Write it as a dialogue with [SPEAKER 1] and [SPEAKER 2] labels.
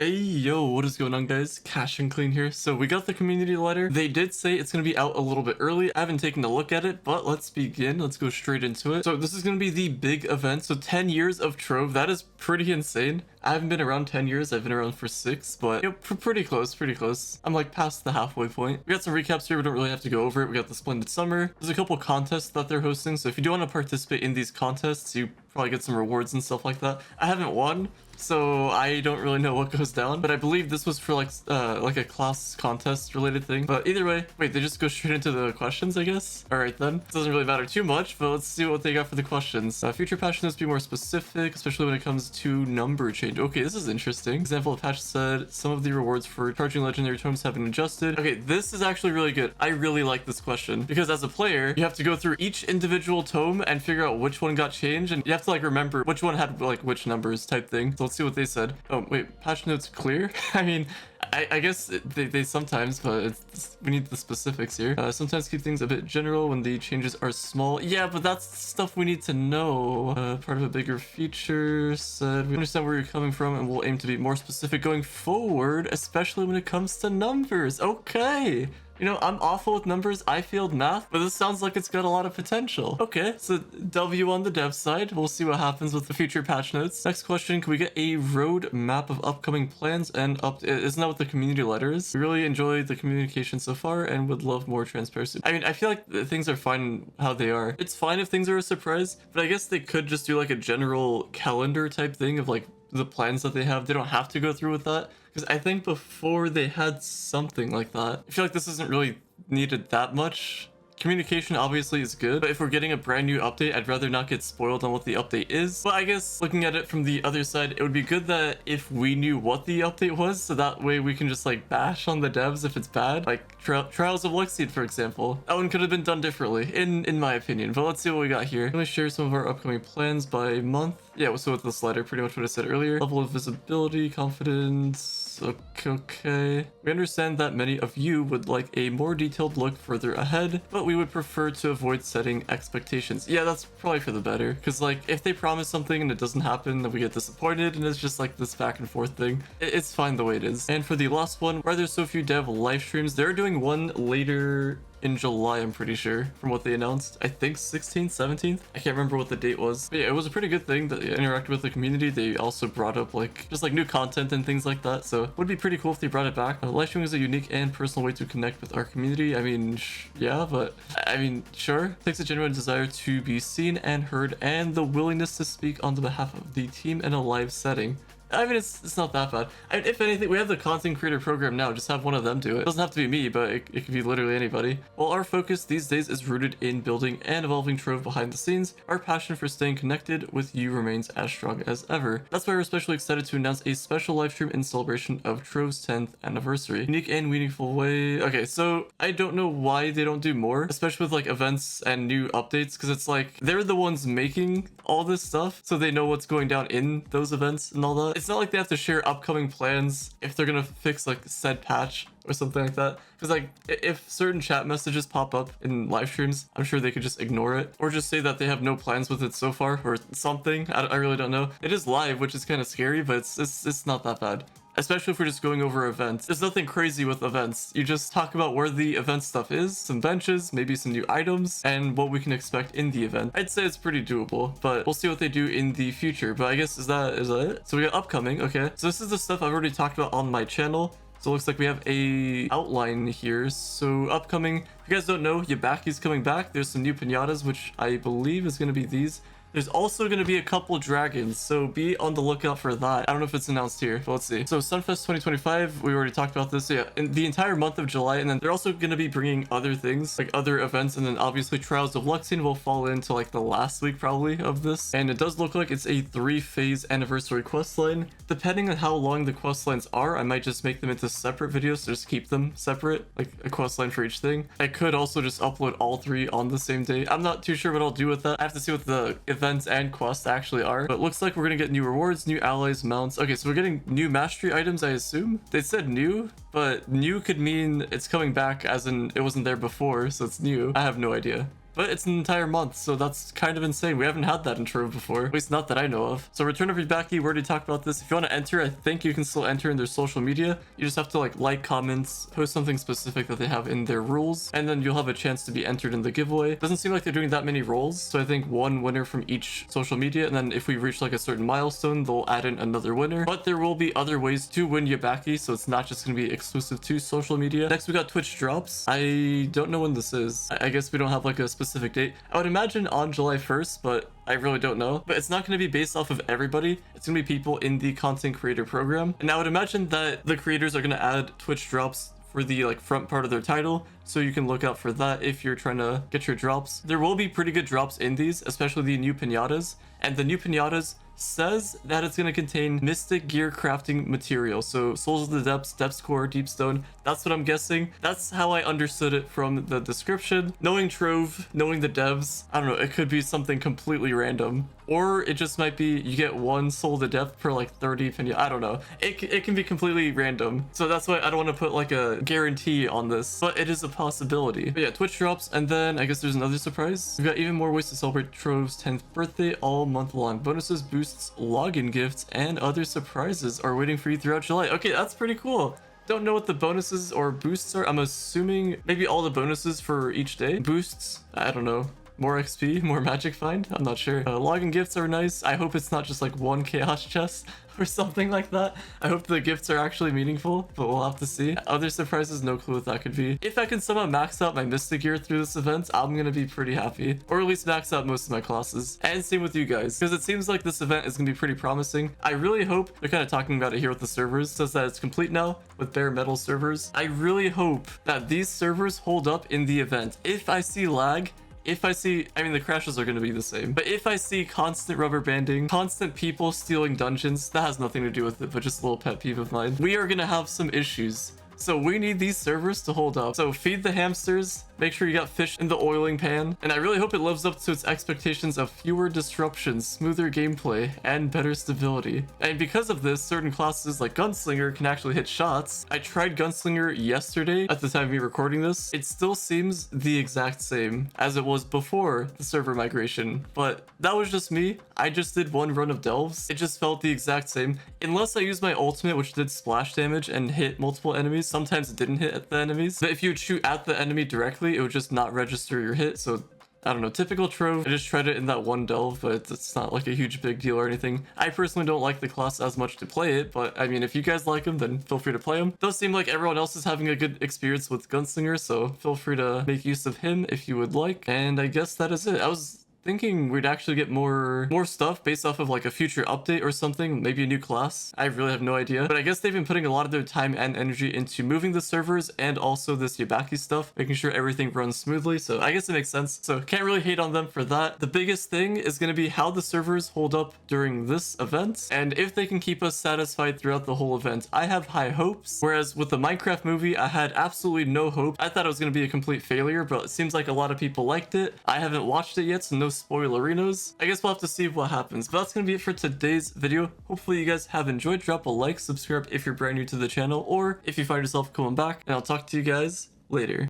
[SPEAKER 1] Hey yo, what is going on guys? Cash and Clean here. So we got the community letter. They did say it's going to be out a little bit early. I haven't taken a look at it, but let's begin. Let's go straight into it. So this is going to be the big event. So 10 years of Trove. That is pretty insane. I haven't been around 10 years. I've been around for 6, but you know, pretty close, pretty close. I'm like past the halfway point. We got some recaps here. We don't really have to go over it. We got the Splendid Summer. There's a couple contests that they're hosting. So if you do want to participate in these contests, you probably get some rewards and stuff like that. I haven't won, so I don't really know what goes down, but I believe this was for like a class contest related thing. But either way, wait, they just go straight into the questions, I guess. All right then, it doesn't really matter too much, but let's see what they got for the questions. Future patch notes be more specific, especially when it comes to number change. Okay, this is interesting. Example of patch said some of the rewards for charging legendary tomes have been adjusted. Okay, this is actually really good. I really like this question because as a player, you have to go through each individual tome and figure out which one got changed, and you have to like remember which one had like which numbers type thing. So let's see what they said. Oh wait, patch notes clear. I mean, I guess they sometimes, but we need the specifics here. Sometimes keep things a bit general when the changes are small. Yeah, but that's stuff we need to know. Part of a bigger feature said we understand where you're coming from and we'll aim to be more specific going forward, especially when it comes to numbers. Okay. You know, I'm awful with numbers. I failed math, but this sounds like it's got a lot of potential. Okay, so W on the dev side. We'll see what happens with the future patch notes. Next question, can we get a road map of upcoming plans and isn't that what the community letter is? We really enjoyed the communication so far and would love more transparency. I mean, I feel like things are fine how they are. It's fine if things are a surprise, but I guess they could just do like a general calendar type thing of like the plans that they have. They don't have to go through with that, because I think before they had something like that. I feel like this isn't really needed that much. Communication obviously is good, but if we're getting a brand new update, I'd rather not get spoiled on what the update is. But I guess looking at it from the other side, it would be good that if we knew what the update was, so that way we can just like bash on the devs if it's bad. Like Trials of Luxseed, for example. That one could have been done differently, in my opinion. But let's see what we got here. Can we share some of our upcoming plans by month? Yeah, so with this letter, pretty much what I said earlier. Level of visibility, confidence. Okay. We understand that many of you would like a more detailed look further ahead, but we would prefer to avoid setting expectations. Yeah, that's probably for the better, because like if they promise something and it doesn't happen, then we get disappointed and it's just like this back and forth thing. It's fine the way it is. And for the last one, why there's so few dev live streams, they're doing one later in July, I'm pretty sure, from what they announced. I think 16th, 17th. I can't remember what the date was. But yeah, it was a pretty good thing that they interacted with the community. They also brought up like just like new content and things like that. So it would be pretty cool if they brought it back. Live streaming is a unique and personal way to connect with our community. I mean, yeah, but I mean, sure. It takes a genuine desire to be seen and heard and the willingness to speak on the behalf of the team in a live setting. I mean, it's not that bad. I mean, if anything, we have the content creator program now. Just have one of them do it. It doesn't have to be me, but it could be literally anybody. Well, our focus these days is rooted in building and evolving Trove behind the scenes. Our passion for staying connected with you remains as strong as ever. That's why we're especially excited to announce a special live stream in celebration of Trove's 10th anniversary. Unique and meaningful way. Okay, so I don't know why they don't do more, especially with like events and new updates, because it's like they're the ones making all this stuff, so they know what's going down in those events and all that. It's not like they have to share upcoming plans if they're gonna fix like said patch or something like that, because like if certain chat messages pop up in live streams, I'm sure they could just ignore it or just say that they have no plans with it so far or something. I really don't know. It is live, which is kind of scary, but it's not that bad. Especially if we're just going over events. There's nothing crazy with events. You just talk about where the event stuff is, some benches, maybe some new items, and what we can expect in the event. I'd say it's pretty doable, but we'll see what they do in the future. But I guess is that it? So we got upcoming, okay. So this is the stuff I've already talked about on my channel. So it looks like we have a outline here. So upcoming, if you guys don't know, Yabaki's coming back. There's some new pinatas, which I believe is going to be these. There's also going to be a couple dragons, so be on the lookout for that. I don't know if it's announced here, but let's see. So Sunfest 2025, we already talked about this. So yeah, in the entire month of July, and then they're also going to be bringing other things, like other events, and then obviously Trials of Luxseed will fall into like the last week probably of this. And it does look like it's a 3-phase anniversary questline. Depending on how long the questlines are, I might just make them into separate videos, so just keep them separate, like a questline for each thing. I could also just upload all 3 on the same day. I'm not too sure what I'll do with that. I have to see what the events and quests actually are, but it looks like we're gonna get new rewards, new allies, mounts. Okay, so we're getting new mastery items, I assume. They said new, but new could mean it's coming back as in it wasn't there before, so it's new. I have no idea. but it's an entire month, so that's kind of insane. We haven't had that in Trove before, at least not that I know of. So return of Yubaki, we already talked about this. If you want to enter, I think you can still enter in their social media. You just have to like comments, post something specific that they have in their rules, and then you'll have a chance to be entered in the giveaway. Doesn't seem like they're doing that many roles, so I think one winner from each social media, and then if we reach like a certain milestone, they'll add in another winner. But there will be other ways to win Yubaki, so it's not just going to be exclusive to social media. Next, we got Twitch drops. I don't know when this is. I guess we don't have like a specific date. I would imagine on July 1st, but I really don't know. But it's not going to be based off of everybody. It's going to be people in the content creator program. And I would imagine that the creators are going to add Twitch drops for the like front part of their title, so you can look out for that if you're trying to get your drops. There will be pretty good drops in these, especially the new pinatas, and the new pinatas says that it's going to contain mystic gear crafting material, so souls of the depths, depths core, deep stone. That's what I'm guessing. That's how I understood it from the description. Knowing Trove, knowing the devs, I don't know, it could be something completely random, or it just might be you get one soul of the depth per like 30 pinata. I don't know, it can be completely random, so that's why I don't want to put like a guarantee on this, but it is a possibility. But yeah, Twitch drops, and then I guess there's another surprise. We've got even more ways to celebrate Trove's 10th birthday all month long. Bonuses, boosts, login gifts, and other surprises are waiting for you throughout July. Okay, that's pretty cool. Don't know what the bonuses or boosts are. I'm assuming maybe all the bonuses for each day. Boosts, I don't know. More XP, more magic find? I'm not sure. Login gifts are nice. I hope it's not just like one chaos chest or something like that. I hope the gifts are actually meaningful, but we'll have to see. Other surprises, no clue what that could be. If I can somehow max out my mystic gear through this event, I'm gonna be pretty happy. Or at least max out most of my classes. And same with you guys, because it seems like this event is gonna be pretty promising. I really hope, they're kind of talking about it here with the servers, says that it's complete now with bare metal servers. I really hope that these servers hold up in the event. If I see lag, if I see, I mean, the crashes are going to be the same, but if I see constant rubber banding, constant people stealing dungeons, that has nothing to do with it, but just a little pet peeve of mine, we are going to have some issues. So we need these servers to hold up. So feed the hamsters, make sure you got fish in the oiling pan, and I really hope it lives up to its expectations of fewer disruptions, smoother gameplay, and better stability. And because of this, certain classes like Gunslinger can actually hit shots. I tried Gunslinger yesterday at the time of me recording this. It still seems the exact same as it was before the server migration, but that was just me. I just did one run of delves. It just felt the exact same. Unless I used my ultimate, which did splash damage and hit multiple enemies. Sometimes it didn't hit at the enemies, but if you would shoot at the enemy directly, it would just not register your hit. So I don't know, typical Trove. I just tried it in that one delve, but it's not like a huge big deal or anything. I personally don't like the class as much to play it, but I mean, if you guys like him, then feel free to play him. It does seem like everyone else is having a good experience with Gunslinger, so feel free to make use of him if you would like. And I guess that is it. I was thinking we'd actually get more stuff based off of like a future update or something, maybe a new class. I really have no idea, but I guess they've been putting a lot of their time and energy into moving the servers and also this Yubaki stuff, making sure everything runs smoothly, so I guess it makes sense. So can't really hate on them for that. The biggest thing is going to be how the servers hold up during this event, and if they can keep us satisfied throughout the whole event. I have high hopes, whereas with the Minecraft movie, I had absolutely no hope. I thought it was going to be a complete failure, but it seems like a lot of people liked it. I haven't watched it yet, so no spoilerinos. I guess we'll have to see what happens, but that's gonna be it for today's video. Hopefully you guys have enjoyed. Drop a like, subscribe if you're brand new to the channel, or if you find yourself coming back, and I'll talk to you guys later.